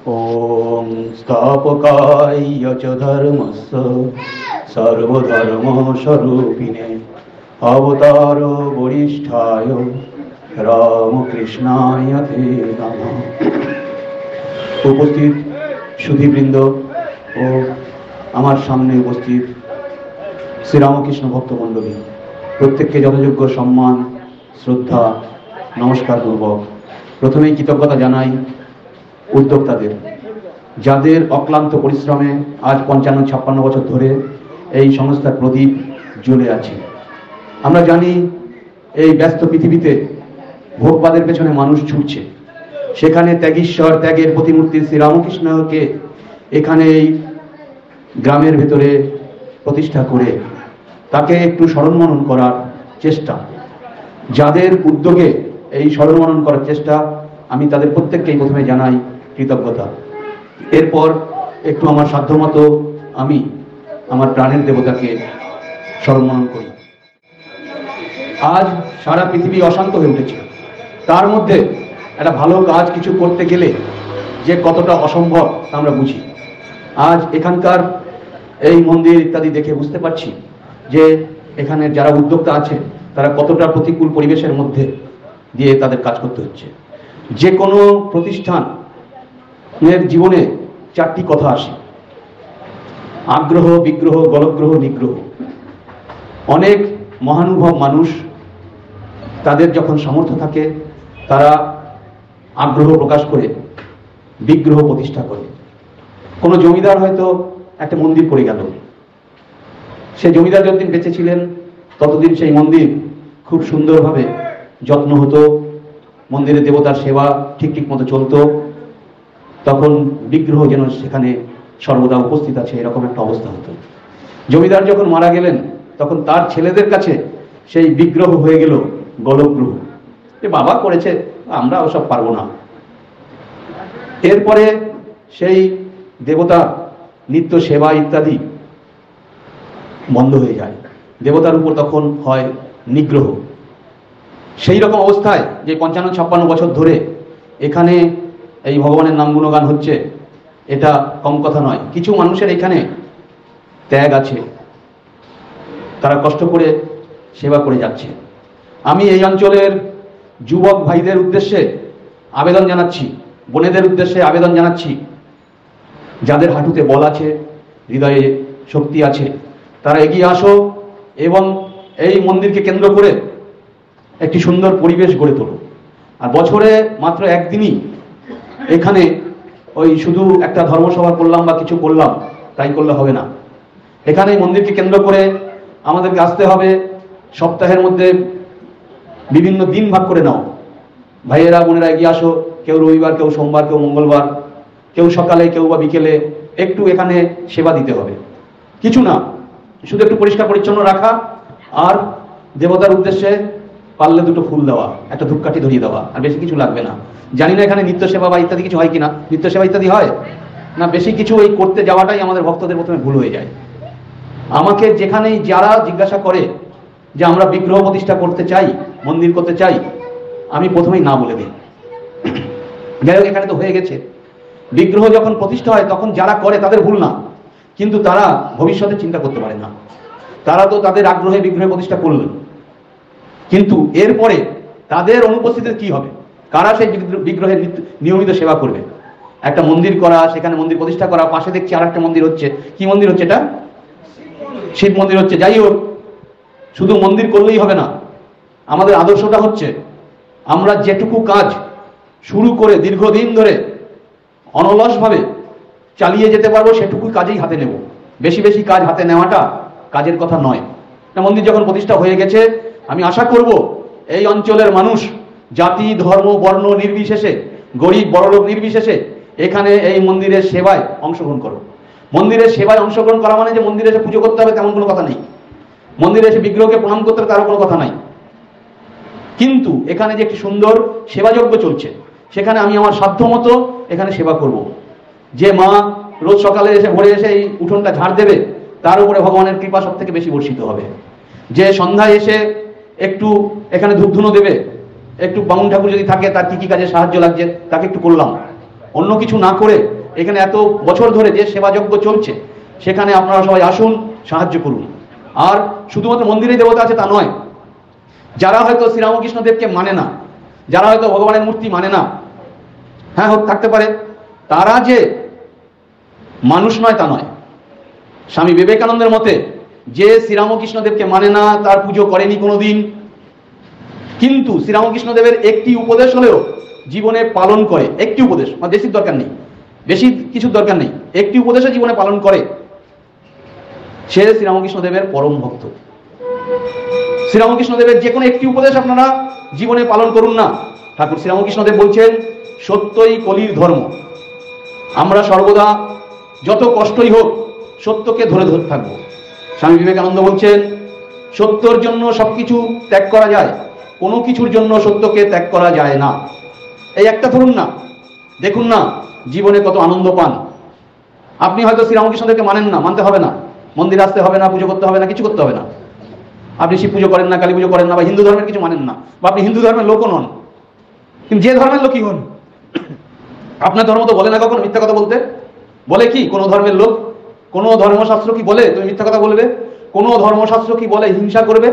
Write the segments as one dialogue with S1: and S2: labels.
S1: ओम स्थापकाय च धर्मस्य सर्वधर्मस्वरूपिणे अवतार वरिष्ठाय रामकृष्णाय ते नमः। उपस्थित সুধীবৃন্দ ও আমার সামনে উপস্থিত শ্রীরামকৃষ্ণ ভক্তমণ্ডলী, প্রত্যেককে যথাযোগ্য সম্মান শ্রদ্ধা নমস্কার পূর্বক প্রথমেই কৃতজ্ঞতা জানাই উদ্যোক্তাদের, যাদের অক্লান্ত পরিশ্রমে আজ ৫৫-৫৬ বছর ধরে এই সংস্থার প্রদীপ জ্বলে আছে। আমরা জানি এই ব্যস্ত পৃথিবীতে ভোগবাদের পেছনে মানুষ ছুটছে, সেখানে ত্যাগীশ্বর ত্যাগের প্রতিমূর্তি শ্রীরামকৃষ্ণকে এখানে এই গ্রামের ভেতরে প্রতিষ্ঠা করে তাকে একটু স্মরণমনন করার চেষ্টা, যাদের উদ্যোগে এই স্মরণমনন করার চেষ্টা, আমি তাদের প্রত্যেককেই প্রথমে জানাই কৃতজ্ঞতা। এরপর একটু আমার সাধ্যমতো আমি আমার প্রাণের দেবতাকে স্মরণমনন করি। আজ সারা পৃথিবী অশান্ত হয়ে উঠেছে, তার মধ্যে একটা ভালো কাজ কিছু করতে গেলে যে কতটা অসম্ভব তা আমরা বুঝি। আজ এখানকার এই মন্দির ইত্যাদি দেখে বুঝতে পারছি যে এখানে যারা উদ্যোক্তা আছে তারা কতটা প্রতিকূল পরিবেশের মধ্যে দিয়ে তাদের কাজ করতে হচ্ছে। যে কোনো প্রতিষ্ঠানের জীবনে চারটি কথা আসে: আগ্রহ, বিগ্রহ, গলগ্রহ, নিগ্রহ। অনেক মহানুভব মানুষ তাদের যখন সামর্থ্য থাকে তারা আগ্রহ প্রকাশ করে বিগ্রহ প্রতিষ্ঠা করে। কোনো জমিদার হয়তো একটা মন্দির করে গেল, সে জমিদার যতদিন বেঁচে ছিলেন ততদিন সেই মন্দির খুব সুন্দরভাবে যত্ন হতো, মন্দিরে দেবতার সেবা ঠিক মতো চলতো, তখন বিগ্রহ যেন সেখানে সর্বদা উপস্থিত আছে এরকম একটা অবস্থা হতো। জমিদার যখন মারা গেলেন তখন তার ছেলেদের কাছে সেই বিগ্রহ হয়ে গেল গলগ্রহ, যে বাবা করেছে, আমরা ওসব পারবো না। এরপরে সেই দেবতা নিত্য সেবা ইত্যাদি বন্ধ হয়ে যায়, দেবতার উপর তখন হয় নিগ্রহ। সেই রকম অবস্থায় যে ৫৫-৫৬ বছর ধরে এখানে এই ভগবানের নাম গুণগান হচ্ছে, এটা কম কথা নয়। কিছু মানুষের এখানে ত্যাগ আছে, তারা কষ্ট করে সেবা করে যাচ্ছে। আমি এই অঞ্চলের যুবক ভাইদের উদ্দেশ্যে আবেদন জানাচ্ছি, বোনেদের উদ্দেশ্যে আবেদন জানাচ্ছি, যাদের হাঁটুতে বল আছে, হৃদয়ে শক্তি আছে, তারা এগিয়ে আসো এবং এই মন্দিরকে কেন্দ্র করে একটি সুন্দর পরিবেশ গড়ে তোলো। আর বছরে মাত্র একদিনই এখানে ওই শুধু একটা ধর্মসভা করলাম বা কিছু করলাম তাই করলে হবে না। এখানে মন্দিরকে কেন্দ্র করে আমাদেরকে আসতে হবে। সপ্তাহের মধ্যে বিভিন্ন দিন ভাগ করে নাও, ভাইয়েরা বোনেরা এগিয়ে আসো। কেউ রবিবার, কেউ সোমবার, কেউ মঙ্গলবার, কেউ সকালে, কেউ বা বিকেলে একটু এখানে সেবা দিতে হবে। কিছু না, শুধু একটু পরিষ্কার পরিচ্ছন্ন রাখা আর দেবতার উদ্দেশ্যে পারলে দুটো ফুল দেওয়া, একটা ধূপকাঠি ধরিয়ে দেওয়া, আর বেশি কিছু লাগবে না। জানি না এখানে নিত্য সেবা বা ইত্যাদি কিছু হয় কিনা, নিত্য সেবা ইত্যাদি হয় না। বেশি কিছু এই করতে যাওয়াটাই আমাদের ভক্তদের প্রথমে ভুল হয়ে যায়। আমাকে যেখানেই যারা জিজ্ঞাসা করে যে আমরা বিগ্রহ প্রতিষ্ঠা করতে চাই, মন্দির করতে চাই, আমি প্রথমেই না বলে দিই। যাই হোক, এখানে তো হয়ে গেছে। বিগ্রহ যখন প্রতিষ্ঠা হয় তখন যারা করে তাদের ভুল না, কিন্তু তারা ভবিষ্যতে চিন্তা করতে পারে না। তারা তো তাদের আগ্রহে বিগ্রহ প্রতিষ্ঠা করলেন, কিন্তু এরপরে তাদের অনুপস্থিতিতে কি হবে? কারা সেই বিগ্রহের নিয়মিত সেবা করবে? একটা মন্দির করা, সেখানে মন্দির প্রতিষ্ঠা করা, পাশে দেখছি আর একটা মন্দির হচ্ছে। কি মন্দির হচ্ছে এটা? শিব মন্দির হচ্ছে। যাই হোক, শুধু মন্দির করলেই হবে না। আমাদের আদর্শটা হচ্ছে আমরা যেটুকু কাজ শুরু করে দীর্ঘদিন ধরে অনলসভাবে চালিয়ে যেতে পারবো সেটুকু কাজেই হাতে নেব। বেশি বেশি কাজ হাতে নেওয়াটা কাজের কথা নয়। মন্দির যখন প্রতিষ্ঠা হয়ে গেছে, আমি আশা করব এই অঞ্চলের মানুষ জাতি, ধর্ম, বর্ণ নির্বিশেষে, গরিব বড়লোক নির্বিশেষে এখানে এই মন্দিরের সেবায় অংশগ্রহণ করো। মন্দিরের সেবায় অংশগ্রহণ করা মানে যে মন্দিরে এসে পুজো করতে হবে তেমন কোনো কথা নেই, মন্দিরে এসে বিগ্রহকে প্রণাম করতে হবে তারও কোনো কথা নাই। কিন্তু এখানে যে একটি সুন্দর সেবাযজ্ঞ চলছে, সেখানে আমি আমার সাধ্যমতো এখানে সেবা করব। যে মা রোজ সকালে এসে ভোরে এসে এই উঠোনটা ঝাড় দেবে, তার উপরে ভগবানের কৃপা সব থেকে বেশি বর্ষিত হবে। যে সন্ধ্যায় এসে একটু এখানে ধূপধুনো দেবে, একটু বামুন ঠাকুর যদি থাকে তার কি কি কাজে সাহায্য লাগছে তাকে একটু করলাম, অন্য কিছু না করে এখানে এত বছর ধরে যে সেবাযজ্ঞ চলছে সেখানে আপনারা সবাই আসুন, সাহায্য করুন। আর শুধুমাত্র মন্দিরে দেবতা আছে তা নয়, যারা হয়তো শ্রীরামকৃষ্ণদেবকে মানে না, যারা হয়তো ভগবানের মূর্তি মানে না, হ্যাঁ হোক থাকতে পারে, তারা যে মানুষ নয় তা নয়। স্বামী বিবেকানন্দের মতে যে শ্রীরামকৃষ্ণদেবকে মানে না, তার পুজো করেনি কোনোদিন, কিন্তু শ্রীরামকৃষ্ণদেবের একটি উপদেশ হলেও জীবনে পালন করে, একটি উপদেশ, মানে বেশির দরকার নেই, বেশি কিছুর দরকার নেই, একটি উপদেশে জীবনে পালন করে, সে শ্রীরামকৃষ্ণদেবের পরম ভক্ত। শ্রীরামকৃষ্ণদেবের যে কোনো একটি উপদেশ আপনারা জীবনে পালন করুন না। ঠাকুর শ্রীরামকৃষ্ণদেব বলছেন সত্যই কলির ধর্ম। আমরা সর্বদা যত কষ্টই হোক সত্যকে ধরে ধরে থাকবো। স্বামী বিবেকানন্দ বলছেন সত্যর জন্য সবকিছু ত্যাগ করা যায়, কোনো কিছুর জন্য সত্যকে ত্যাগ করা যায় না। এই একটা ধরুন না, দেখুন না জীবনে কত আনন্দ পান। আপনি হয়তো শ্রীরামকৃষ্ণদেবকে মানেন না, মানতে হবে না, মন্দিরে আসতে হবে না, পুজো করতে হবে না, কিছু করতে হবে না। আপনি শিব পুজো করেন না, কালী পুজো করেন না, বা হিন্দু ধর্মের কিছু মানেন না, বা আপনি হিন্দু ধর্মের লোকও নন, কিন্তু যে ধর্মের লোকই হন, আপনার ধর্ম তো বলে না কখনো মিথ্যা কথা বলতে। বলে কি কোনো ধর্মের লোক? কোনো ধর্মশাস্ত্র কি বলে তুমি মিথ্যা কথা বলবে? কোনো ধর্মশাস্ত্র কি বলে হিংসা করবে?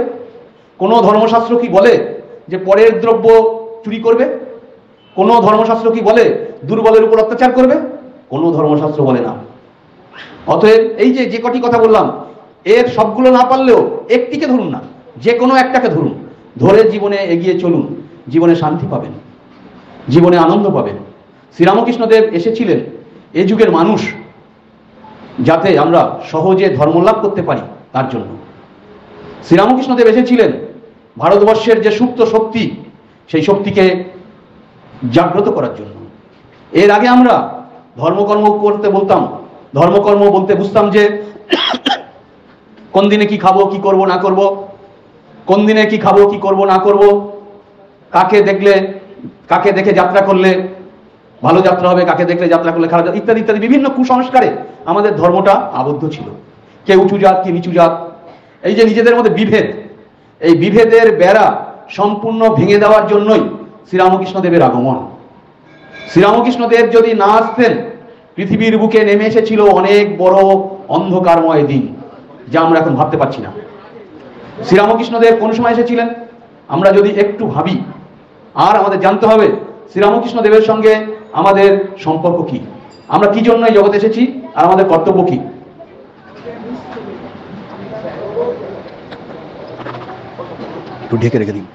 S1: কোনো ধর্মশাস্ত্র কি বলে যে পরের দ্রব্য চুরি করবে? কোনো ধর্মশাস্ত্র কি বলে দুর্বলের উপর অত্যাচার করবে? কোনো ধর্মশাস্ত্র বলে না। অতএব এই যে যে কটি কথা বললাম, এর সবগুলো না পারলেও একটিকে ধরুন না, যে কোনো একটাকে ধরুন, ধরে জীবনে এগিয়ে চলুন, জীবনে শান্তি পাবেন, জীবনে আনন্দ পাবেন। শ্রীরামকৃষ্ণদেব এসেছিলেন এ যুগের মানুষ যাতে আমরা সহজে ধর্ম লাভ করতে পারি তার জন্য। শ্রীরামকৃষ্ণদেব এসেছিলেন ভারতবর্ষের যে সুপ্ত শক্তি, সেই শক্তিকে জাগ্রত করার জন্য। এর আগে আমরা ধর্মকর্ম করতে বলতাম, ধর্মকর্ম বলতে বুঝতাম যে কোন দিনে কি খাবো, কি করব না করব, কোন দিনে কি খাবো, কি করব না করব, কাকে দেখলে, কাকে দেখে যাত্রা করলে ভালো যাত্রা হবে, কাকে দেখলে যাত্রা করলে খারাপ, ইত্যাদি ইত্যাদি বিভিন্ন কুসংস্কারে আমাদের ধর্মটা আবদ্ধ ছিল। কে উঁচু জাত, কে নিচু জাত, এই যে নিজেদের মধ্যে বিভেদ, এই বিভেদের বেড়া সম্পূর্ণ ভেঙে দেওয়ার জন্যই শ্রীরামকৃষ্ণদেবের আগমন। শ্রীরামকৃষ্ণদেব যদি না আসতেন, পৃথিবীর বুকে নেমে এসেছিল অনেক বড় অন্ধকারময় দিন, যা আমরা এখন ভাবতে পারছি না। শ্রীরামকৃষ্ণদেব কোন সময় এসেছিলেন আমরা যদি একটু ভাবি, আর আমাদের জানতে হবে শ্রীরামকৃষ্ণদেবের সঙ্গে আমাদের সম্পর্ক কি, আমরা কি জন্য এই জগতে এসেছি, আর আমাদের কর্তব্য কি। একটু ঢেকে রেখে দিন।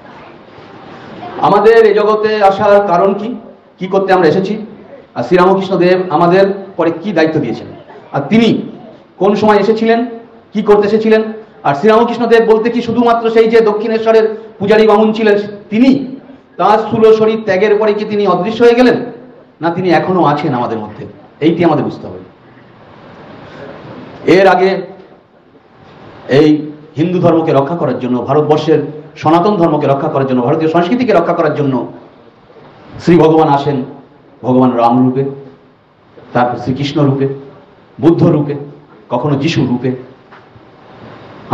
S1: আমাদের এই জগতে আসার কারণ কি, কি করতে আমরা এসেছি, আর শ্রীরামকৃষ্ণদেব আমাদের পরে কি দায়িত্ব দিয়েছেন, আর তিনি কোন সময় এসেছিলেন, কি করতে এসেছিলেন। আর শ্রীরামকৃষ্ণদেব বলতে কি শুধুমাত্র সেই যে দক্ষিণেশ্বরের পূজারী বামুন ছিলেন তিনি, তার স্থূল শরীর ত্যাগের পরে কি তিনি অদৃশ্য হয়ে গেলেন, না তিনি এখনো আছেন আমাদের মধ্যে, এইটি আমাদের বুঝতে হবে। এর আগে এই হিন্দু ধর্মকে রক্ষা করার জন্য, ভারতবর্ষের সনাতন ধর্মকে রক্ষা করার জন্য, ভারতীয় সংস্কৃতিকে রক্ষা করার জন্য শ্রী ভগবান আসেন ভগবান রাম রূপে, তারপর শ্রীকৃষ্ণ রূপে, বুদ্ধ রূপে, কখনো যিশু রূপে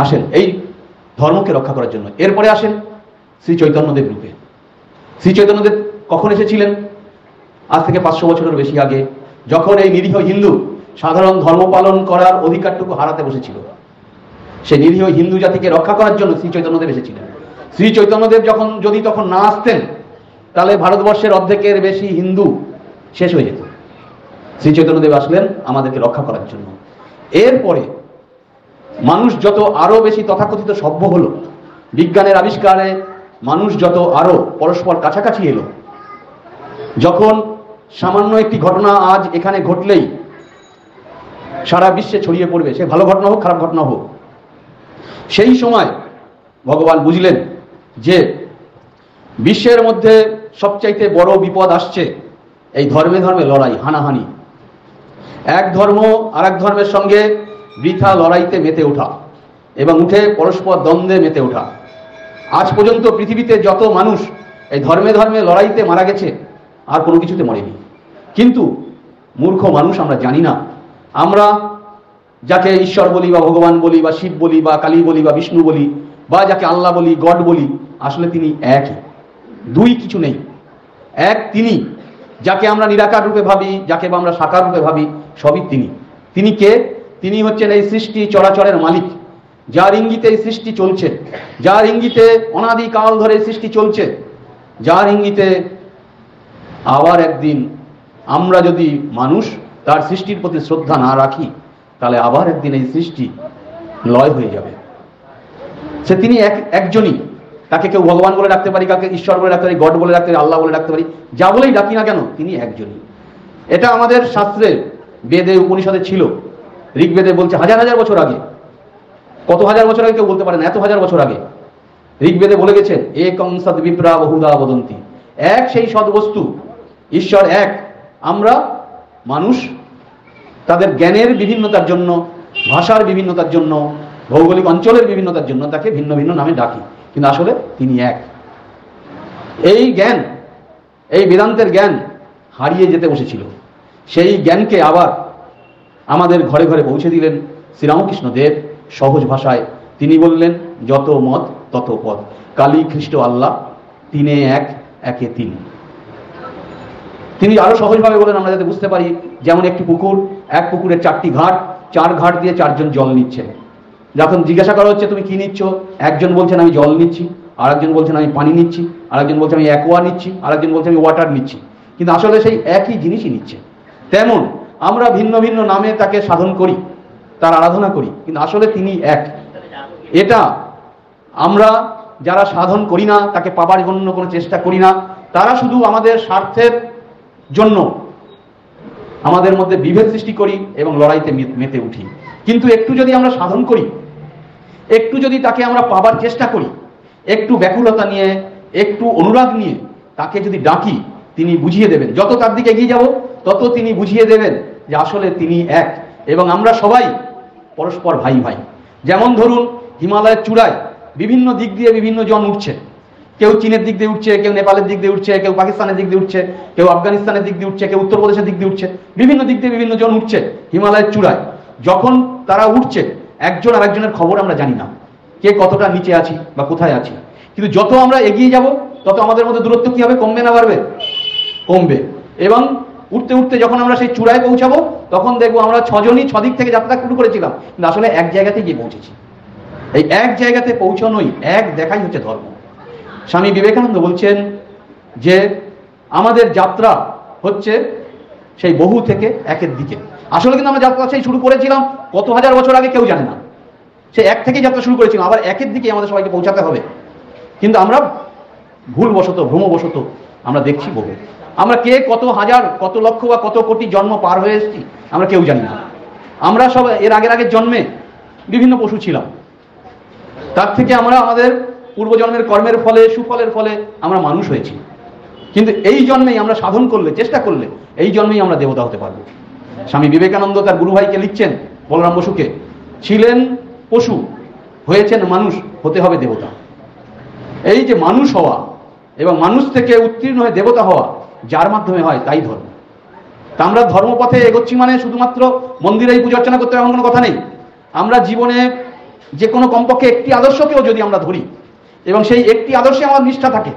S1: আসেন এই ধর্মকে রক্ষা করার জন্য। এরপরে আসেন শ্রী চৈতন্যদেব রূপে। শ্রী চৈতন্যদেব কখন এসেছিলেন? আজ থেকে 500 বছরের বেশি আগে, যখন এই নিরীহ হিন্দু সাধারণ ধর্ম পালন করার অধিকারটুকু হারাতে বসেছিল। সেই নিরীহ হিন্দু জাতিকে রক্ষা করার জন্য শ্রী চৈতন্যদেব এসেছিলেন। শ্রী চৈতন্যদেব যখন যদি তখন না আসতেন, তাহলে ভারতবর্ষের অর্ধেকের বেশি হিন্দু শেষ হয়ে যেত। শ্রী চৈতন্যদেব আসলেন আমাদেরকে রক্ষা করার জন্য। এরপরে মানুষ যত আরো বেশি তথাকথিত সভ্য হলো, বিজ্ঞানের আবিষ্কারে মানুষ যত আরো পরস্পর কাছাকাছি এলো, যখন সামান্য একটি ঘটনা আজ এখানে ঘটলেই সারা বিশ্বে ছড়িয়ে পড়বে, সে ভালো ঘটনা হোক খারাপ ঘটনা হোক, সেই সময় ভগবান বুঝলেন যে বিশ্বের মধ্যে সবচাইতে বড় বিপদ আসছে এই ধর্মে ধর্মে লড়াই, হানাহানি, এক ধর্ম আর এক ধর্মের সঙ্গে বৃথা লড়াইতে মেতে ওঠা এবং উঠে পরস্পর দ্বন্দ্বে মেতে ওঠা। আজ পর্যন্ত পৃথিবীতে যত মানুষ এই ধর্মে ধর্মে লড়াইতে মারা গেছে, আর কোনো কিছুতে মরেনি। কিন্তু মূর্খ মানুষ আমরা জানি না, আমরা যাকে ঈশ্বর বলি বা ভগবান বলি বা শিব বলি বা কালী বলি বা বিষ্ণু বলি বা যাকে আল্লাহ বলি, গড বলি, আসলে তিনি একই, দুই কিছু নেই। এক তিনি, যাকে আমরা নিরাকার রূপে ভাবি, যাকে বা আমরা সাকার রূপে ভাবি, সবই তিনি। তিনি কে? তিনি হচ্ছেন এই সৃষ্টি চরাচরের মালিক, যার ইঙ্গিতে এই সৃষ্টি চলছে, যার ইঙ্গিতে অনাদিকাল ধরে এই সৃষ্টি চলছে, যার ইঙ্গিতে আবার একদিন আমরা যদি মানুষ তার সৃষ্টির প্রতি শ্রদ্ধা না রাখি, তাহলে আবার একদিন এই সৃষ্টি লয় হয়ে যাবে। তিনি একজনই। তাকে কেউ ভগবান বলে ডাকতে পারি, কাকে ঈশ্বর বলে ডাকতে পারি, গড বলে ডাকতে পারি, আল্লাহ বলে ডাকতে পারি, যা বলেই ডাকি না কেন, তিনি একজনই। এটা আমাদের শাস্ত্রে, বেদে, উপনিষদে ছিল। ঋগ্বেদে বলছে হাজার হাজার বছর আগে, কত হাজার বছর আগে কেউ বলতে পারে না, এত হাজার বছর আগে ঋগ্বেদে বলে গেছেন, একং সদ বিপ্রা বহুধা বদন্তি, এক সেই সদ্বস্তু, ঈশ্বর এক। আমরা মানুষ তাদের জ্ঞানের বিভিন্নতার জন্য, ভাষার বিভিন্নতার জন্য, ভৌগোলিক অঞ্চলের বিভিন্নতার জন্য তাকে ভিন্ন ভিন্ন নামে ডাকি, কিন্তু আসলে তিনি এক। এই জ্ঞান, এই বেদান্তের জ্ঞান হারিয়ে যেতে বসেছিল। সেই জ্ঞানকে আবার আমাদের ঘরে ঘরে পৌঁছে দিলেন শ্রীরামকৃষ্ণ দেব সহজ ভাষায়। তিনি বললেন, যত মত তত পথ, কালী খ্রিস্ট আল্লাহ তিনে এক, একে তিন। তিনি আরো সহজভাবে বলেন, আমরা যাতে বুঝতে পারি, যেমন একটি পুকুর, এক পুকুরের 4টি ঘাট, 4 ঘাট দিয়ে 4 জন জল নিচ্ছে। যখন জিজ্ঞাসা করা হচ্ছে তুমি কি নিচ্ছ, একজন বলছেন আমি জল নিচ্ছি, আর একজন বলছেন আমি পানি নিচ্ছি, আর একজন বলছেন আমি অ্যাকোয়া নিচ্ছি, আর একজন বলছেন আমি ওয়াটার নিচ্ছি, কিন্তু আসলে সেই একই জিনিসই নিচ্ছে। তেমন আমরা ভিন্ন ভিন্ন নামে তাকে সাধন করি, তার আরাধনা করি, কিন্তু আসলে তিনি এক। এটা আমরা যারা সাধন করি না, তাকে পাবার জন্য কোনো চেষ্টা করি না, তারা শুধু আমাদের স্বার্থের জন্য আমাদের মধ্যে বিভেদ সৃষ্টি করি এবং লড়াইতে মেতে উঠি। কিন্তু একটু যদি আমরা সাধন করি, একটু যদি তাকে আমরা পাবার চেষ্টা করি, একটু ব্যাকুলতা নিয়ে, একটু অনুরাগ নিয়ে তাকে যদি ডাকি, তিনি বুঝিয়ে দেবেন। যত তার দিকে এগিয়ে যাব, তত তিনি বুঝিয়ে দেবেন যে আসলে তিনি এক, এবং আমরা সবাই পরস্পর ভাই ভাই। যেমন ধরুন, হিমালয়ের চূড়ায় বিভিন্ন দিক দিয়ে বিভিন্ন জন উঠছে। কেউ চীনের দিক দিয়ে উঠছে, কেউ নেপালের দিক দিয়ে উঠছে, কেউ পাকিস্তানের দিক দিয়ে উঠছে, কেউ আফগানিস্তানের দিক দিয়ে উঠছে, কেউ উত্তরপ্রদেশের দিক দিয়ে উঠছে, বিভিন্ন দিক দিয়ে বিভিন্ন জন উঠছে হিমালয়ের চূড়ায়। যখন তারা উঠছে, একজন আর একজনের খবর আমরা জানি না, কে কতটা নিচে আছি বা কোথায় আছি। কিন্তু যত আমরা এগিয়ে যাব, তত আমাদের মধ্যে দূরত্ব কি হবে? কমবে না বাড়বে? কমবে। এবং উঠতে উঠতে যখন আমরা সেই চূড়ায় পৌঁছাবো, তখন দেখবো আমরা 6 জনই 6 দিক থেকে যাত্রা শুরু করেছিলাম, কিন্তু আসলে এক জায়গাতে গিয়ে পৌঁছেছি। এই এক জায়গাতে পৌঁছানোই, এক দেখাই হচ্ছে ধর্ম। স্বামী বিবেকানন্দ বলছেন যে আমাদের যাত্রা হচ্ছে সেই বহু থেকে একের দিকে। আসলে কিন্তু আমরা যাত্রা সেই শুরু করেছিলাম কত হাজার বছর আগে, কেউ জানে না। সেই এক থেকেই যাত্রা শুরু করেছিলাম, আবার একের দিকে আমাদের সবাইকে পৌঁছাতে হবে। কিন্তু আমরা ভুলবশত, ভ্রমবশত আমরা দেখছি বহু। আমরা কে কত হাজার, কত লক্ষ বা কত কোটি জন্ম পার হয়ে এসেছি আমরা কেউ জানি না। আমরা সব এর আগের জন্মে বিভিন্ন পশু ছিলাম, তার থেকে আমরা আমাদের পূর্বজন্মের কর্মের ফলে, সুফলের ফলে আমরা মানুষ হয়েছি। কিন্তু এই জন্মেই আমরা সাধন করলে, চেষ্টা করলে, এই জন্মেই আমরা দেবতা হতে পারবো। স্বামী বিবেকানন্দ তার গুরু ভাইকে লিখছেন, বলরাম বসুকে, ছিলেন পশু, হয়েছেন মানুষ, হতে হবে দেবতা। এই যে মানুষ হওয়া এবং মানুষ থেকে উত্তীর্ণ হয়ে দেবতা হওয়া, যার মাধ্যমে হয় তাই ধর্ম। তা আমরা ধর্মপথে এগোচ্ছি মানে শুধুমাত্র মন্দিরেই পূজা অর্চনা করতে হবে এমন কোনো কথা নেই। আমরা জীবনে যে কোনো কমপক্ষে একটি আদর্শকেও যদি আমরা ধরি, এবং সেই একটি আদর্শে আমার নিষ্ঠা থাকে,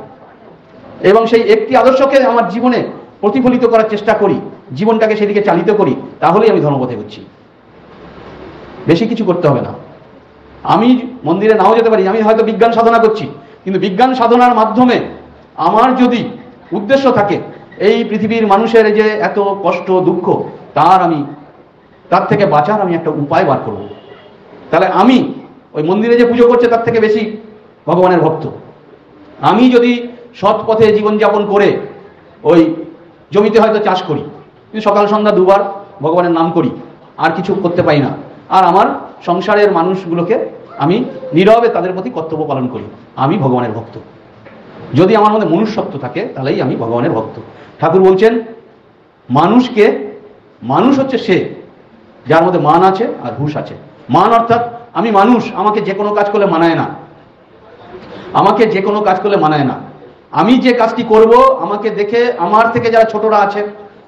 S1: এবং সেই একটি আদর্শকে আমার জীবনে প্রতিফলিত করার চেষ্টা করি, জীবনটাকে সেদিকে চালিত করি, তাহলেই আমি ধর্মপথে এগোচ্ছি। বেশি কিছু করতে হবে না। আমি মন্দিরে নাও যেতে পারি, আমি হয়তো বিজ্ঞান সাধনা করছি, কিন্তু বিজ্ঞান সাধনার মাধ্যমে আমার যদি উদ্দেশ্য থাকে এই পৃথিবীর মানুষের যে এত কষ্ট দুঃখ, তার থেকে বাঁচার আমি একটা উপায় বার করব, তাহলে আমি ওই মন্দিরে যে পুজো করছে তার থেকে বেশি ভগবানের ভক্ত। আমি যদি সৎ পথে জীবনযাপন করে ওই জমিতে হয়তো চাষ করি, কিন্তু সকাল সন্ধ্যা 2 বার ভগবানের নাম করি, আর কিছু করতে পারি না, আর আমার সংসারের মানুষগুলোকে আমি নীরবে তাদের প্রতি কর্তব্য পালন করি, আমি ভগবানের ভক্ত। যদি আমার মধ্যে মনুষ্যত্ব থাকে, তাহলেই আমি ভগবানের ভক্ত। ঠাকুর বলছেন, মানুষ হচ্ছে সে যার মধ্যে মান আছে আর হুঁশ আছে। মান অর্থাৎ আমি মানুষ, আমাকে যে কোনো কাজ করলে মানায় না, আমাকে যে কোনো কাজ করলে মানায় না। আমি যে কাজটি করব, আমাকে দেখে আমার থেকে যারা ছোটরা আছে,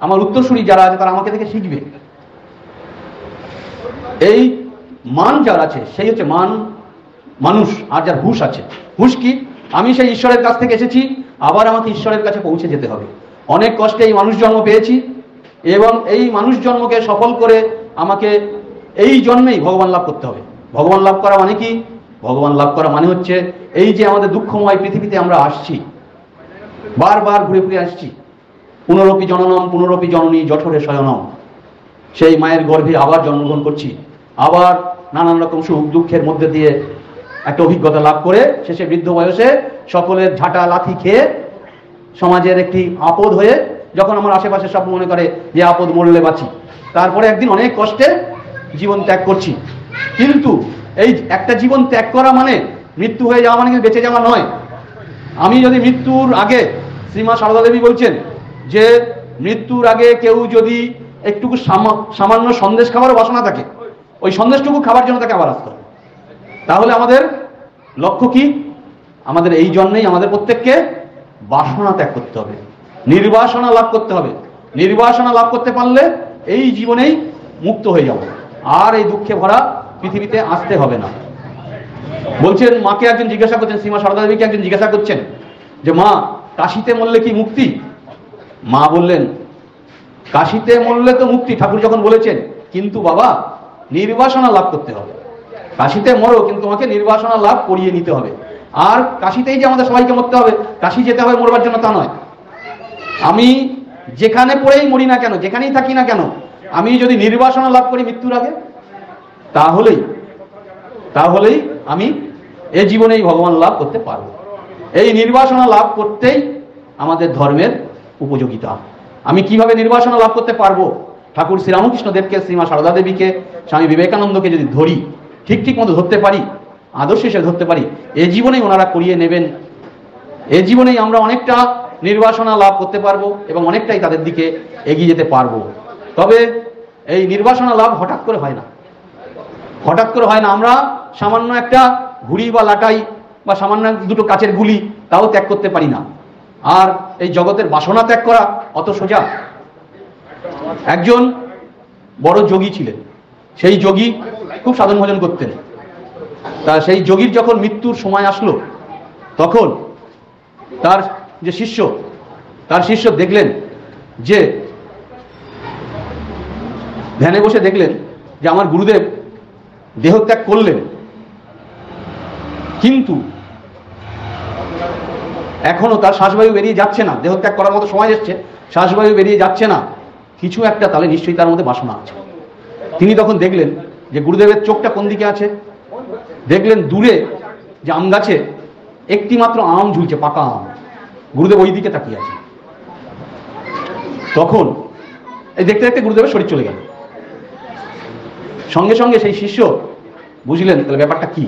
S1: আমার উত্তরসূরি যারা আছে, তারা আমাকে দেখে শিখবে। এই মান যার আছে সেই হচ্ছে মানুষ। আর যার হুঁশ আছে, হুঁশ কি? আমি সেই ঈশ্বরের কাছ থেকে এসেছি, আবার আমাকে ঈশ্বরের কাছে পৌঁছে যেতে হবে। অনেক কষ্টে এই মানুষ জন্ম পেয়েছি এবং এই মানুষ জন্মকে সফল করে আমাকে এই জন্মেই ভগবান লাভ করতে হবে। ভগবান লাভ করা মানে কি? ভগবান লাভ করা মানে হচ্ছে এই যে আমাদের দুঃখময় পৃথিবীতে আমরা আসছি, বারবার ঘুরে ফিরে আসছি, পুনরপি জননম পুনরপি জননী জঠরে শয়নম, সেই মায়ের গর্ভে আবার জন্মগ্রহণ করছি, আবার নানান রকম সুখ দুঃখের মধ্যে দিয়ে একটা অভিজ্ঞতা লাভ করে শেষে বৃদ্ধ বয়সে সকলের ঝাঁটা লাথি খেয়ে সমাজের একটি আপদ হয়ে, যখন আমার আশেপাশে সব মনে করে যে আপদ মরলে বাঁচি, তারপরে একদিন অনেক কষ্টে জীবন ত্যাগ করছি। কিন্তু এই একটা জীবন ত্যাগ করা মানে মৃত্যু হয়ে যাওয়া মানে বেঁচে যাওয়া নয়। আমি যদি মৃত্যুর আগে, শ্রীমা সারদা দেবী বলছেন যে মৃত্যুর আগে কেউ যদি একটুকু সামান্য সন্দেশ খাবারও বাসনা থাকে, ওই সন্দেশটুকু খাবার জন্য তাকে আবার আসতে হবে। তাহলে আমাদের লক্ষ্য কি? আমাদের এই জন্যেই আমাদের প্রত্যেককে বাসনা ত্যাগ করতে হবে, নির্বাসনা লাভ করতে হবে। নির্বাসনা লাভ করতে পারলে এই জীবনেই মুক্ত হয়ে যাব, আর এই দুঃখে ভরা পৃথিবীতে আসতে হবে না। বলছেন মাকে একজন জিজ্ঞাসা করছেন, শ্রীমা সারদা দেবীকে একজন জিজ্ঞাসা করছেন যে মা, কাশিতে মরলে কি মুক্তি? মা বললেন, কাশিতে মরলে তো মুক্তি, ঠাকুর যখন বলেছেন, কিন্তু বাবা নির্বাসনা লাভ করতে হবে। কাশিতে মরো, কিন্তু তোমাকে নির্বাসনা লাভ করিয়ে নিতে হবে। আর কাশিতেই যে আমাদের সবাইকে মরতে হবে, কাশি যেতে হবে মরবার জন্য তা নয়। আমি যেখানে পড়েই মরি না কেন, যেখানেই থাকি না কেন, আমি যদি নির্বাসনা লাভ করি মৃত্যুর আগে, তাহলেই আমি এই জীবনেই ভগবান লাভ করতে পারব। এই নির্বাসনা লাভ করতেই আমাদের ধর্মের উপযোগিতা। আমি কিভাবে নির্বাসনা লাভ করতে পারবো? ঠাকুর শ্রীরামকৃষ্ণ দেবকে, শ্রীমা সারদা দেবীকে, স্বামী বিবেকানন্দকে যদি ধরি, ঠিক মতো ধরতে পারি, আদর্শ হিসেবে ধরতে পারি, এ জীবনেই ওনারা করিয়ে নেবেন। এ জীবনেই আমরা অনেকটা নির্বাসনা লাভ করতে পারবো এবং অনেকটাই তাদের দিকে এগিয়ে যেতে পারবো। তবে এই নির্বাসনা লাভ হঠাৎ করে হয় না, হঠাৎ করে হয় না। আমরা সামান্য একটা ঘুড়ি বা লাটাই বা সামান্য দুটো কাচের গুলি, তাও ত্যাগ করতে পারি না। আর এই জগতের বাসনা ত্যাগ করা অত সোজা? একজন বড় যোগী ছিলেন, সেই যোগী খুব সাধন ভজন করতেন। তা সেই যোগীর যখন মৃত্যুর সময় আসলো, তখন তার যে শিষ্য দেখলেন যে ধ্যানে বসে দেখলেন যে আমার গুরুদেব দেহত্যাগ করলেন, কিন্তু এখনো তার শ্বাসবায়ু বেরিয়ে যাচ্ছে না, দেহত্যাগ করার মতো সময় এসছে, শ্বাসবায়ু বেরিয়ে যাচ্ছে না, কিছু একটা তাহলে নিশ্চয়ই তার মধ্যে বাসনা আছে। তিনি তখন দেখলেন যে গুরুদেবের চোখটা কোন দিকে আছে। দেখলেন দূরে যে আম গাছে একটি মাত্র আম ঝুলছে, পাকা আম, গুরুদেব ওই দিকে তাকিয়ে আছে। তখন এই দেখতে দেখতে গুরুদেবের শরীর চলে গেল। সঙ্গে সঙ্গে সেই শিষ্য বুঝলেন তাহলে ব্যাপারটা কি।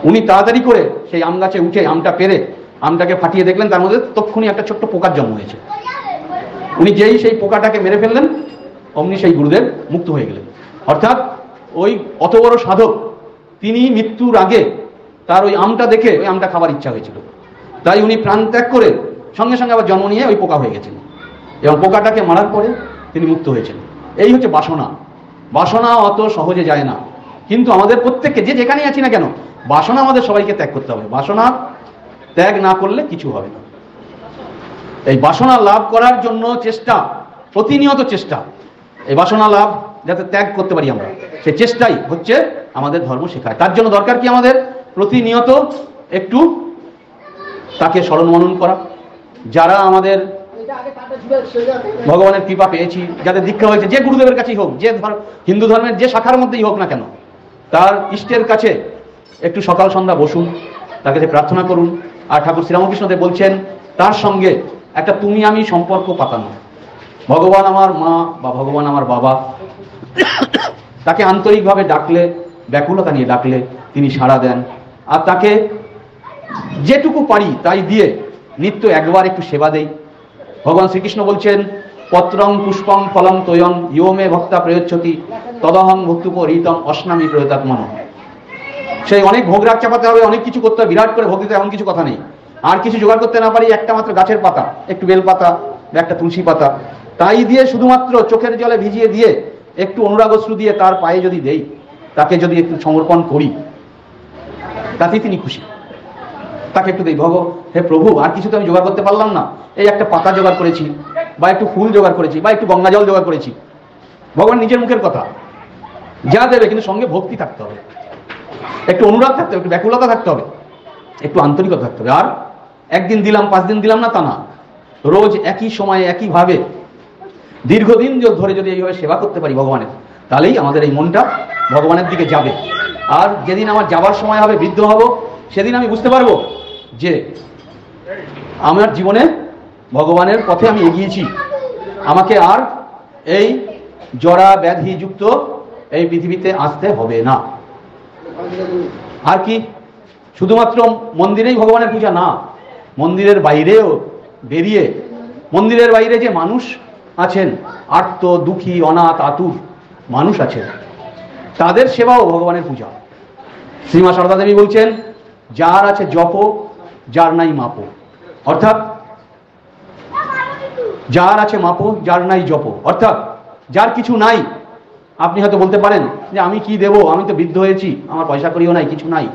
S1: উনি তাড়াতাড়ি করে সেই আম গাছে উঠে আমটা পেরে আমটাকে ফাটিয়ে দেখলেন তার মধ্যে তক্ষুনি একটা ছোট্ট পোকার জন্ম হয়েছে। উনি যেই সেই পোকাটাকে মেরে ফেললেন, অমনি সেই গুরুদেব মুক্ত হয়ে গেলেন। অর্থাৎ ওই অত বড় সাধক, তিনি মৃত্যুর আগে তার ওই আমটা দেখে ওই আমটা খাবার ইচ্ছা হয়েছিল, তাই উনি প্রাণ ত্যাগ করে সঙ্গে সঙ্গে আবার জন্ম নিয়ে ওই পোকা হয়ে গেছেন এবং পোকাটাকে মারার পরে তিনি মুক্ত হয়েছেন। এই হচ্ছে বাসনা। বাসনা অত সহজে যায় না, কিন্তু আমাদের প্রত্যেককে যে যেখানেই আছি না কেন, বাসনা আমাদের সবাইকে ত্যাগ করতে হবে। বাসনা ত্যাগ না করলে কিছু হবে না। এই বাসনা লাভ করার জন্য চেষ্টা, প্রতিনিয়ত চেষ্টা, এই বাসনা লাভ যাতে ত্যাগ করতে পারি আমরা, সেই চেষ্টাই হচ্ছে আমাদের ধর্ম শেখায়। তার জন্য দরকার কি আমাদের? প্রতিনিয়ত একটু তাকে স্মরণ মনন করা। যারা আমাদের ভগবানের কৃপা পেয়েছি, যাদের দীক্ষা হয়েছে, যে গুরুদেবের কাছেই হোক, যে হিন্দু ধর্মের যে শাখার মধ্যেই হোক না কেন, তার ইষ্টের কাছে একটু সকাল সন্ধ্যা বসুন, তার কাছে প্রার্থনা করুন। আর ঠাকুর শ্রীরামকৃষ্ণদেব বলছেন তার সঙ্গে একটা তুমি আমি সম্পর্ক পাতানো। ভগবান আমার মা বা ভগবান আমার বাবা, তাকে আন্তরিকভাবে ডাকলে, ব্যাকুলতা নিয়ে ডাকলে তিনি সাড়া দেন। আর তাকে যেটুকু পারি তাই দিয়ে নিত্য একবার একটু সেবা দেই। ভগবান শ্রীকৃষ্ণ বলছেন পত্রং পুষ্পং ফলং তোয়ং ইয়ো মে ভক্তা প্রয়োচ্ছতি তদহং ভক্তুপরীতম অস্নামি প্রয়তাত্মন। সেই অনেক ভোগ রাগ চাপাতে হবে, অনেক কিছু করতে হবে, বিরাট করে ভোগ দিতে, এমন কিছু কথা নেই। আর কিছু জোগাড় করতে না পারি, একটা মাত্র গাছের পাতা, একটু বেল পাতা বা একটা তুলসী পাতা, তাই দিয়ে শুধুমাত্র চোখের জলে ভিজিয়ে দিয়ে একটু অনুরাগ অশ্রু দিয়ে তার পায়ে যদি দেই, তাকে যদি একটু সমর্পণ করি, তাতে তিনি খুশি। তাকে একটু দেই, হে প্রভু, আর কিছু তো আমি জোগাড় করতে পারলাম না, এই একটা পাতা জোগাড় করেছি, বা একটু ফুল জোগাড় করেছি, বা একটু গঙ্গা জল জোগাড় করেছি। ভগবান নিজের মুখের কথা, যা দেবে কিন্তু সঙ্গে ভক্তি থাকতে হবে, একটু অনুরাগ থাকতে হবে, একটু ব্যাকুলতা থাকতে হবে, একটু আন্তরিকতা থাকতে হবে। আর একদিন দিলাম 5 দিন দিলাম না তা না, রোজ একই সময়ে একইভাবে দীর্ঘদিন ধরে যদি এইভাবে সেবা করতে পারি ভগবানের, তাহলেই আমাদের এই মনটা ভগবানের দিকে যাবে। আর যেদিন আমার যাবার সময় হবে, বৃদ্ধ হব, সেদিন আমি বুঝতে পারবো যে আমার জীবনে ভগবানের পথে আমি এগিয়েছি, আমাকে আর এই জরা ব্যাধি যুক্ত এই পৃথিবীতে আসতে হবে না। আর কি শুধুমাত্র মন্দিরেই ভগবানের পূজা না, মন্দিরের বাইরেও বেরিয়ে, মন্দিরের বাইরে যে মানুষ আছেন, আর্ত দুঃখী অনাথ আতুর মানুষ আছেন, তাদের সেবাও ভগবানের পূজা। শ্রীমা সারদা দেবী বলছেন, যার আছে জপ, যার নাই মাপো। অর্থাৎ যার আছে মাপো, যার নাই জপ। অর্থাৎ যার কিছু নাই, আপনি হয়তো বলতে পারেন যে আমি কি দেব, আমি তো বৃদ্ধ হয়েছি, আমার পয়সা করিও নাই, কিছু নাই।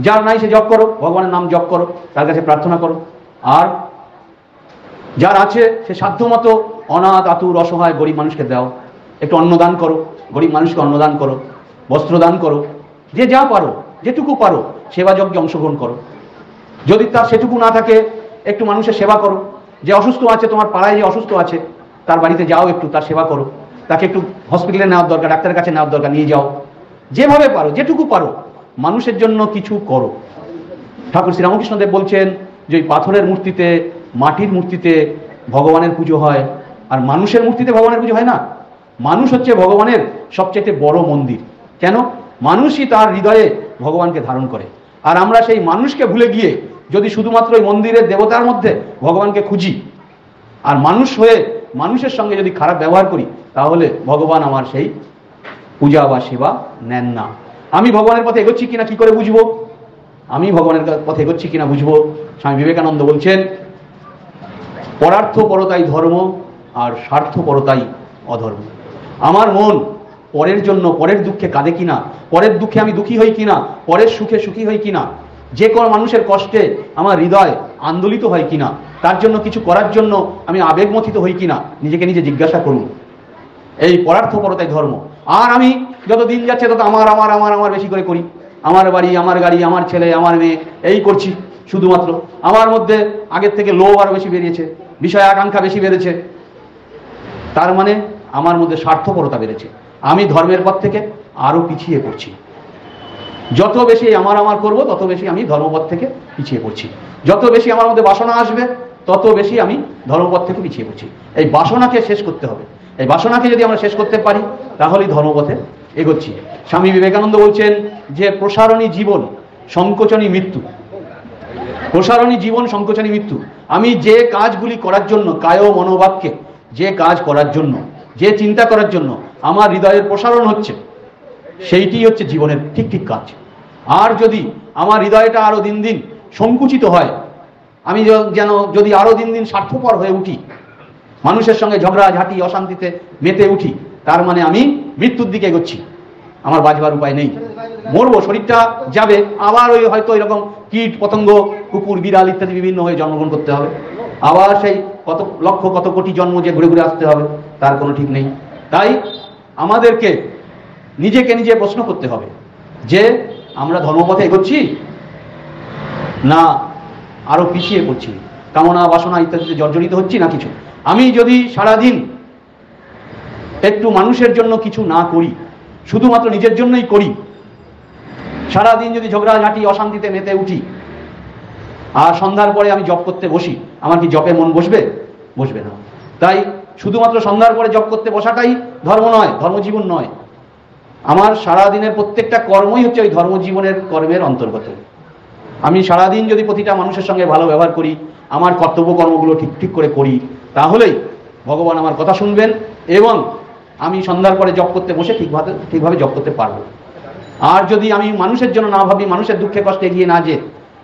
S1: যার নাই সে জপ করো, ভগবানের নাম জপ করো, তার কাছে প্রার্থনা করো। আর যার আছে সে সাধ্যমতো অনাথ আতুর অসহায় গরিব মানুষকে দাও, একটু অন্নদান করো, গরিব মানুষকে অন্নদান করো, বস্ত্রদান করো, যে যা পারো, যেটুকু পারো সেবা যজ্ঞে অংশগ্রহণ করো। যদি তার সেটুকু না থাকে, একটু মানুষের সেবা করো। যে অসুস্থ আছে, তোমার পাড়ায় যে অসুস্থ আছে, তার বাড়িতে যাও, একটু তার সেবা করো, তাকে একটু হসপিটালে নেওয়ার দরকার, ডাক্তারের কাছে নেওয়ার দরকার, নিয়ে যাও। যেভাবে পারো, যেটুকু পারো, মানুষের জন্য কিছু করো। ঠাকুর শ্রীরামকৃষ্ণদেব বলছেন যে ওই পাথরের মূর্তিতে, মাটির মূর্তিতে ভগবানের পুজো হয়, আর মানুষের মূর্তিতে ভগবানের পুজো হয় না। মানুষ হচ্ছে ভগবানের সবচেয়ে বড় মন্দির। কেন? মানুষই তার হৃদয়ে ভগবানকে ধারণ করে। আর আমরা সেই মানুষকে ভুলে গিয়ে যদি শুধুমাত্র ওই মন্দিরের দেবতার মধ্যে ভগবানকে খুঁজি, আর মানুষ হয়ে মানুষের সঙ্গে যদি খারাপ ব্যবহার করি, তাহলে ভগবান আমার সেই পূজা বা সেবা নেন না। আমি ভগবানের পথে এগোচ্ছি কিনা কি করে বুঝবো? আমি ভগবানের পথে এগোচ্ছি কিনা বুঝবো। স্বামী বিবেকানন্দ বলছেন, পরার্থপরতাই ধর্ম, আর স্বার্থপরতাই অধর্ম। আমার মন পরের জন্য, পরের দুঃখে কাঁদে কিনা, পরের দুঃখে আমি দুঃখী হই কিনা, পরের সুখে সুখী হই কিনা, যে কোনো মানুষের কষ্টে আমার হৃদয় আন্দোলিত হয় কিনা, তার জন্য কিছু করার জন্য আমি আবেগমথিত হই কিনা, নিজেকে নিজে জিজ্ঞাসা করুন। এই পরার্থপরতাই ধর্ম। আর আমি যত দিন যাচ্ছে তত আমার আমার আমার আমার বেশি করে করি, আমার বাড়ি, আমার গাড়ি, আমার ছেলে, আমার মেয়ে, এই করছি শুধুমাত্র। আমার মধ্যে আগের থেকে লোভ আরো বেশি বেরিয়েছে, বিষয় আকাঙ্ক্ষা বেশি বেড়েছে। তার মানে আমার মধ্যে স্বার্থপরতা বেড়েছে। আমি ধর্মের পথ থেকে আরো পিছিয়ে পড়ছি। যত বেশি আমার আমার করব, তত বেশি আমি ধর্মপথ থেকে পিছিয়ে পড়ছি। যত বেশি আমার মধ্যে বাসনা আসবে, তত বেশি আমি ধর্মপথ থেকে পিছিয়ে পড়ছি। এই বাসনাকে শেষ করতে হবে। এই বাসনাকে যদি আমরা শেষ করতে পারি, তাহলেই ধর্মপথে এগোচ্ছি। স্বামী বিবেকানন্দ বলছেন যে প্রসারণী জীবন, সংকোচনী মৃত্যু। প্রসারণী জীবন, সংকোচনী মৃত্যু। আমি যে কাজগুলি করার জন্য, কায় মনোবাক্যে যে কাজ করার জন্য, যে চিন্তা করার জন্য আমার হৃদয়ের প্রসারণ হচ্ছে, সেইটি হচ্ছে জীবনের ঠিক ঠিক কাজ। আর যদি আমার হৃদয়টা আরো দিন দিন সংকুচিত হয়, আমি যেন যদি আরো দিন দিন স্বার্থপর হয়ে উঠি, মানুষের সঙ্গে ঝগড়াঝাঁটি অশান্তিতে মেতে উঠি, তার মানে আমি মৃত্যুর দিকে এগোচ্ছি। আমার বাঁচবার উপায় নেই, মরবো, শরীরটা যাবে, আবার ওই হয়তো এরকম কীট পতঙ্গ, কুকুর বিড়াল ইত্যাদি বিভিন্ন হয়ে জন্মগ্রহণ করতে হবে, আবার সেই কত লক্ষ কত কোটি জন্ম যে ঘুরে ঘুরে আসতে হবে, তার কোনো ঠিক নেই। তাই আমাদেরকে নিজেকে নিজে প্রশ্ন করতে হবে যে আমরা ধর্মপথে এগোচ্ছি না আরো পিছিয়ে পড়ছি, কামনা বাসনা ইত্যাদিতে জর্জরিত হচ্ছি না কিছু। আমি যদি সারাদিন একটু মানুষের জন্য কিছু না করি, শুধুমাত্র নিজের জন্যই করি, সারাদিন যদি ঝগড়াঝাঁটি অশান্তিতে মেতে উঠি, আর সন্ধ্যার পরে আমি জপ করতে বসি, আমার কি জপে মন বসবে? বসবে না। তাই শুধুমাত্র সন্ধ্যার পরে জপ করতে বসাটাই ধর্ম নয়, ধর্মজীবন নয়। আমার সারাদিনের প্রত্যেকটা কর্মই হচ্ছে ওই ধর্মজীবনের কর্মের অন্তর্গত। আমি সারাদিন যদি প্রতিটা মানুষের সঙ্গে ভালো ব্যবহার করি, আমার কর্তব্য কর্মগুলো ঠিক ঠিক করে করি, তাহলেই ভগবান আমার কথা শুনবেন এবং আমি সন্ধ্যার পরে জপ করতে বসে ঠিকভাবে জপ করতে পারবো। আর যদি আমি মানুষের জন্য না ভাবি, মানুষের দুঃখে কষ্টে এগিয়ে না যে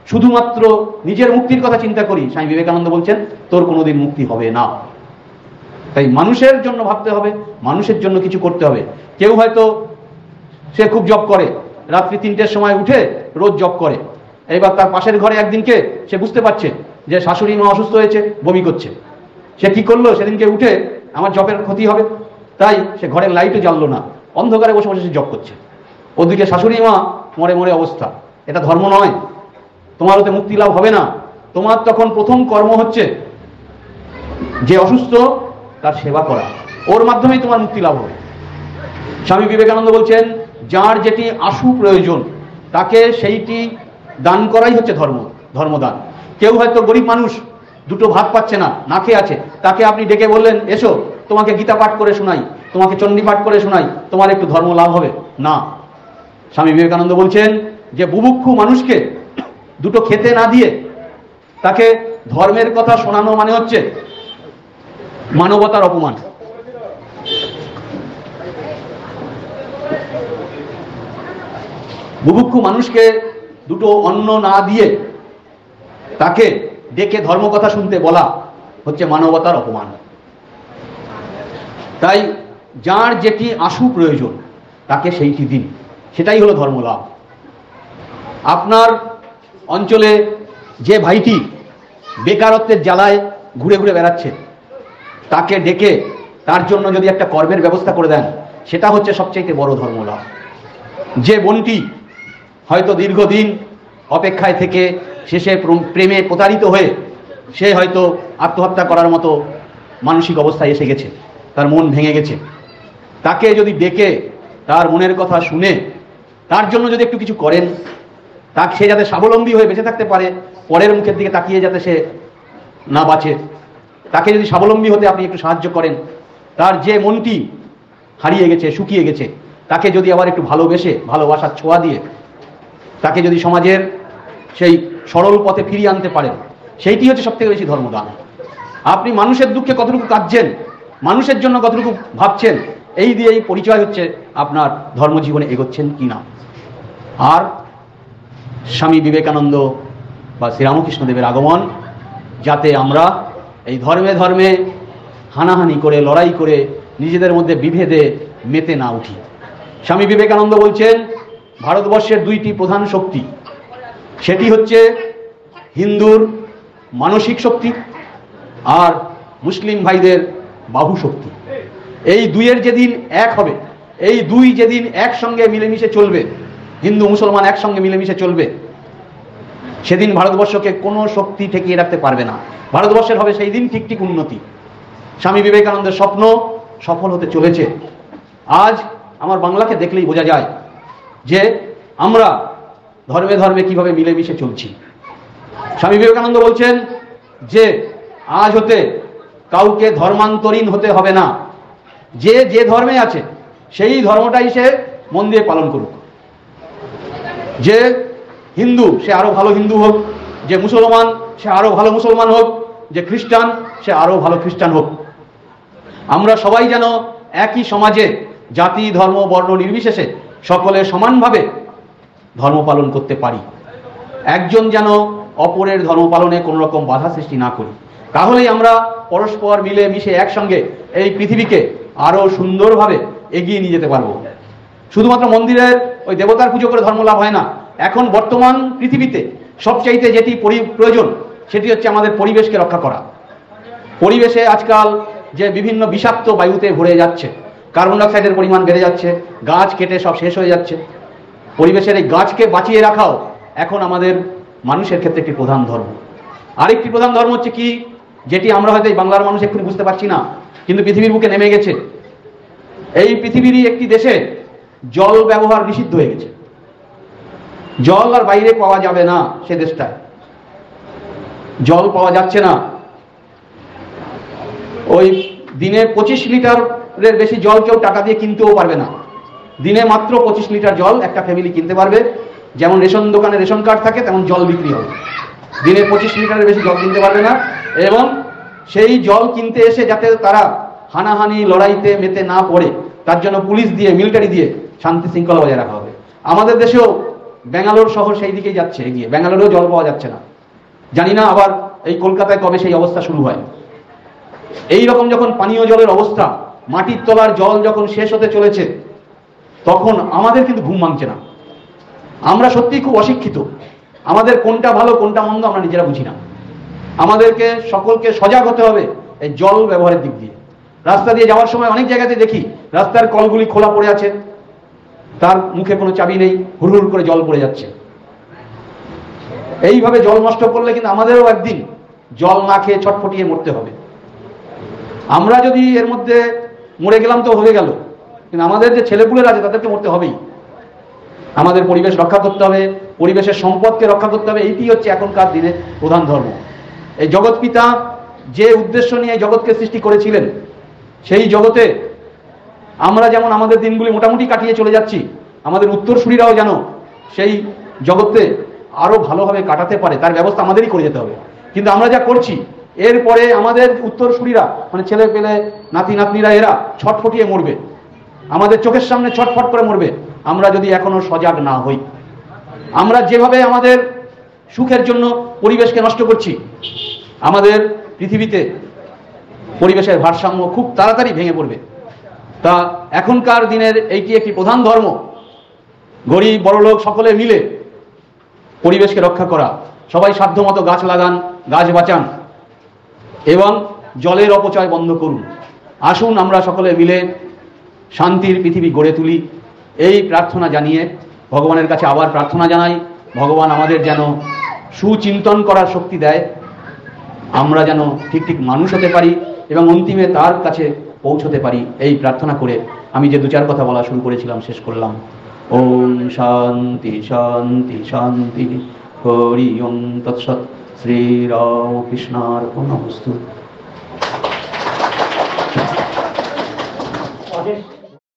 S1: শুধুমাত্র নিজের মুক্তির কথা চিন্তা করি, স্বামী বিবেকানন্দ বলছেন তোর কোনোদিন মুক্তি হবে না। তাই মানুষের জন্য ভাবতে হবে, মানুষের জন্য কিছু করতে হবে। কেউ হয়তো সে খুব জপ করে, রাত্রি 3টের সময় উঠে রোজ জপ করে, এবার তার পাশের ঘরে একদিনকে সে বুঝতে পারছে যে শাশুড়ি মা অসুস্থ হয়েছে, বমি করছে। সে কি করলো, সেদিনকে উঠে আমার জপের ক্ষতি হবে, তাই সে ঘরের লাইটও জ্বাললো না, অন্ধকারে বসে বসে সে জপ করছে। ওদিকে শাশুড়ি মা মরে মরে অবস্থা। এটা ধর্ম নয়, তোমার ওতে মুক্তি লাভ হবে না। তোমার তখন প্রথম কর্ম হচ্ছে যে অসুস্থ তার সেবা করা, ওর মাধ্যমেই তোমার মুক্তি লাভ হবে। স্বামী বিবেকানন্দ বলছেন, যার যেটি আশু প্রয়োজন তাকে সেইটি দান করাই হচ্ছে ধর্ম, ধর্মদান। কেউ হয়তো গরিব মানুষ, দুটো ভাত পাচ্ছে না, না খেয়ে আছে, তাকে আপনি ডেকে বললেন এসো তোমাকে গীতা পাঠ করে শোনাই, তোমাকে চণ্ডী পাঠ করে শোনাই, তোমার একটু ধর্ম লাভ হবে না। স্বামী বিবেকানন্দ বলছেন যে বুভুক্ষু মানুষকে দুটো খেতে না দিয়ে তাকে ধর্মের কথা শোনানো মানে হচ্ছে মানবতার অপমান। বুভুক্ষু মানুষকে দুটো অন্ন না দিয়ে তাকে ডেকে ধর্ম কথা শুনতে বলা হচ্ছে মানবতার অপমান। তাই যার যেটি আশু প্রয়োজন তাকে সেইটি দিন, সেটাই হলো ধর্মলাভ। আপনার অঞ্চলে যে ভাইটি বেকারত্বের জ্বালায় ঘুরে ঘুরে বেড়াচ্ছে, তাকে ডেকে তার জন্য যদি একটা কর্মের ব্যবস্থা করে দেন, সেটা হচ্ছে সবচেয়ে বড় ধর্মলাভ। যে বোনটি হয়তো দীর্ঘদিন অপেক্ষায় থেকে শেষে প্রেমে প্রতারিত হয়ে সে হয়তো আত্মহত্যা করার মতো মানসিক অবস্থায় এসে গেছে, তার মন ভেঙে গেছে, তাকে যদি ডেকে তার মনের কথা শুনে তার জন্য যদি একটু কিছু করেন, তাকে সে যাতে স্বাবলম্বী হয়ে বেঁচে থাকতে পারে, পরের মুখের দিকে তাকিয়ে যাতে সে না বাঁচে, তাকে যদি স্বাবলম্বী হতে আপনি একটু সাহায্য করেন, তার যে মনটি হারিয়ে গেছে, শুকিয়ে গেছে, তাকে যদি আবার একটু ভালোবেসে, ভালোবাসার ছোঁয়া দিয়ে তাকে যদি সমাজের সেই সরল পথে ফিরিয়ে আনতে পারেন, সেইটি হচ্ছে সবথেকে বেশি ধর্মদান। আপনি মানুষের দুঃখে কতটুকু কাঁদছেন, মানুষের জন্য কতটুকু ভাবছেন, এই দিয়েই পরিচয় হচ্ছে আপনার ধর্মজীবনে এগোচ্ছেন কি না। আর স্বামী বিবেকানন্দ বা শ্রীরামকৃষ্ণদেবের আগমন, যাতে আমরা এই ধর্মে ধর্মে হানাহানি করে, লড়াই করে, নিজেদের মধ্যে বিভেদে মেতে না উঠি। স্বামী বিবেকানন্দ বলছেন, ভারতবর্ষের দুইটি প্রধান শক্তি, সেটি হচ্ছে হিন্দুর মানসিক শক্তি আর মুসলিম ভাইদের বাহু শক্তি। এই দুইয়ের যেদিন এক হবে, এই দুই যেদিন একসঙ্গে মিলেমিশে চলবে, হিন্দু মুসলমান একসঙ্গে মিলেমিশে চলবে, সেদিন ভারতবর্ষকে কোনো শক্তি ঠেকিয়ে রাখতে পারবে না। ভারতবর্ষের হবে সেই দিন ঠিক ঠিক উন্নতি। স্বামী বিবেকানন্দের স্বপ্ন সফল হতে চলেছে। আজ আমার বাংলাকে দেখলেই বোঝা যায় যে আমরা ধর্মে ধর্মে কিভাবে মিলেমিশে চলছি। স্বামী বিবেকানন্দ বলছেন যে আজ হতে কাউকে ধর্মান্তরীণ হতে হবে না, যে যে ধর্মে আছে সেই ধর্মটাই সে মন দিয়ে পালন করুক। যে হিন্দু সে আরো ভালো হিন্দু হোক, যে মুসলমান সে আরো ভালো মুসলমান হোক, যে খ্রিস্টান সে আরো ভালো খ্রিস্টান হোক। আমরা সবাই যেন একই সমাজে জাতি ধর্ম বর্ণ নির্বিশেষে সকলে সমানভাবে ধর্ম পালন করতে পারি। একজন যেন অপরের ধর্ম পালনে কোনো রকম বাধা সৃষ্টি না করি, তাহলেই আমরা পরস্পর মিলে মিশে একসঙ্গে এই পৃথিবীকে আরো সুন্দরভাবে এগিয়ে নিয়ে যেতে পারবো। শুধুমাত্র মন্দিরের ওই দেবতার পুজো করে ধর্ম লাভ হয় না। এখন বর্তমান পৃথিবীতে সবচাইতে যেটি প্রয়োজন সেটি হচ্ছে আমাদের পরিবেশকে রক্ষা করা। পরিবেশে আজকাল যে বিভিন্ন বিষাক্ত বায়ুতে ভরে যাচ্ছে, কার্বন ডাইঅক্সাইডের পরিমাণ বেড়ে যাচ্ছে, গাছ কেটে সব শেষ হয়ে যাচ্ছে। পরিবেশের এই গাছকে বাঁচিয়ে রাখাও এখন আমাদের মানুষের ক্ষেত্রে একটি প্রধান ধর্ম। আরেকটি প্রধান ধর্ম হচ্ছে কি, যেটি আমরা হয়তো এই বাংলার মানুষ এক্ষুনি বুঝতে পারছি না, কিন্তু পৃথিবীর বুকে নেমে গেছে। এই পৃথিবীরই একটি দেশে জল ব্যবহার নিষিদ্ধ হয়ে গেছে। জল আর বাইরে পাওয়া যাবে না, সে দেশটায় জল পাওয়া যাচ্ছে না। ওই দিনে 25 লিটারের বেশি জল কেউ টাকা দিয়ে কিনতেও পারবে না। দিনে মাত্র 25 লিটার জল একটা ফ্যামিলি কিনতে পারবে। যেমন রেশন দোকানে রেশন কার্ড থাকে তেমন জল বিক্রি হবে। দিনে 25 লিটারের বেশি জল কিনতে পারবে না, এবং সেই জল কিনতে এসে যাতে তারা হানাহানি লড়াইতে মেতে না পড়ে তার জন্য পুলিশ দিয়ে, মিলিটারি দিয়ে শান্তি শৃঙ্খলা বজায় রাখা হবে। আমাদের দেশেও ব্যাঙ্গালোর শহর সেই দিকেই যাচ্ছে এগিয়ে। ব্যাঙ্গালোরেও জল পাওয়া যাচ্ছে না, জানি না আবার এই কলকাতায় কবে সেই অবস্থা শুরু হয়। এই রকম যখন পানীয় জলের অবস্থা, মাটির তলার জল যখন শেষ হতে চলেছে, তখন আমাদের কিন্তু ঘুম ভাঙছে না। আমরা সত্যিই খুব অশিক্ষিত। আমাদের কোনটা ভালো কোনটা মন্দ আমরা নিজেরা বুঝি না। আমাদেরকে সকলকে সজাগ হতে হবে এই জল ব্যবহারের দিক দিয়ে। রাস্তা দিয়ে যাওয়ার সময় অনেক জায়গাতে দেখি রাস্তার কলগুলি খোলা পড়ে আছে, তার মুখে কোনো চাবি নেই, হুড় করে জল পড়ে যাচ্ছে। এইভাবে জল নষ্ট করলে কিন্তু আমাদেরও একদিন জল না খেয়ে ছটফটিয়ে মরতে হবে। আমরা যদি এর মধ্যে মরে গেলাম তো হয়ে গেল, কিন্তু আমাদের যে ছেলেপুলেরা আছে তাদেরকে মরতে হবেই। আমাদের পরিবেশ রক্ষা করতে হবে, পরিবেশের সম্পদকে রক্ষা করতে হবে। এইটি হচ্ছে এখনকার দিনে প্রধান ধর্ম। এই জগৎ পিতা যে উদ্দেশ্য নিয়ে জগৎকে সৃষ্টি করেছিলেন, সেই জগতে আমরা যেমন আমাদের দিনগুলি মোটামুটি কাটিয়ে চলে যাচ্ছি, আমাদের উত্তরসূরিরাও যেন সেই জগতে আরো ভালোভাবে কাটাতে পারে তার ব্যবস্থা আমাদেরই করে যেতে হবে। কিন্তু আমরা যা করছি, এরপরে আমাদের উত্তরসূরিরা মানে ছেলে পেলে নাতি নাতনিরা এরা ছটফটিয়ে মরবে, আমাদের চোখের সামনে ছটফট করে মরবে আমরা যদি এখনো সজাগ না হই। আমরা যেভাবে আমাদের সুখের জন্য পরিবেশকে নষ্ট করছি, আমাদের পৃথিবীতে পরিবেশের ভারসাম্য খুব তাড়াতাড়ি ভেঙে পড়বে। তা এখনকার দিনের এইটি একটি প্রধান ধর্ম, গরিব বড়লোক সকলে মিলে পরিবেশকে রক্ষা করা। সবাই সাধ্যমতো গাছ লাগান, গাছ বাঁচান এবং জলের অপচয় বন্ধ করুন। আসুন আমরা সকলে মিলে শান্তির পৃথিবী গড়ে তুলি, এই প্রার্থনা জানিয়ে ভগবানের কাছে আবার প্রার্থনা জানাই ভগবান আমাদের যেন সুচিন্তন করার শক্তি দেয়, আমরা যেন ঠিক ঠিক মানুষ হতে পারি এবং অন্তিমে তার কাছে পৌঁছতে পারি। এই প্রার্থনা করে আমি যে দু চার কথা বলা শুরু করেছিলাম শেষ করলাম। ওম শান্তি শান্তি শান্তি, হরি ওম তৎসৎ। শ্রীরামকৃষ্ণার্পণমস্তু।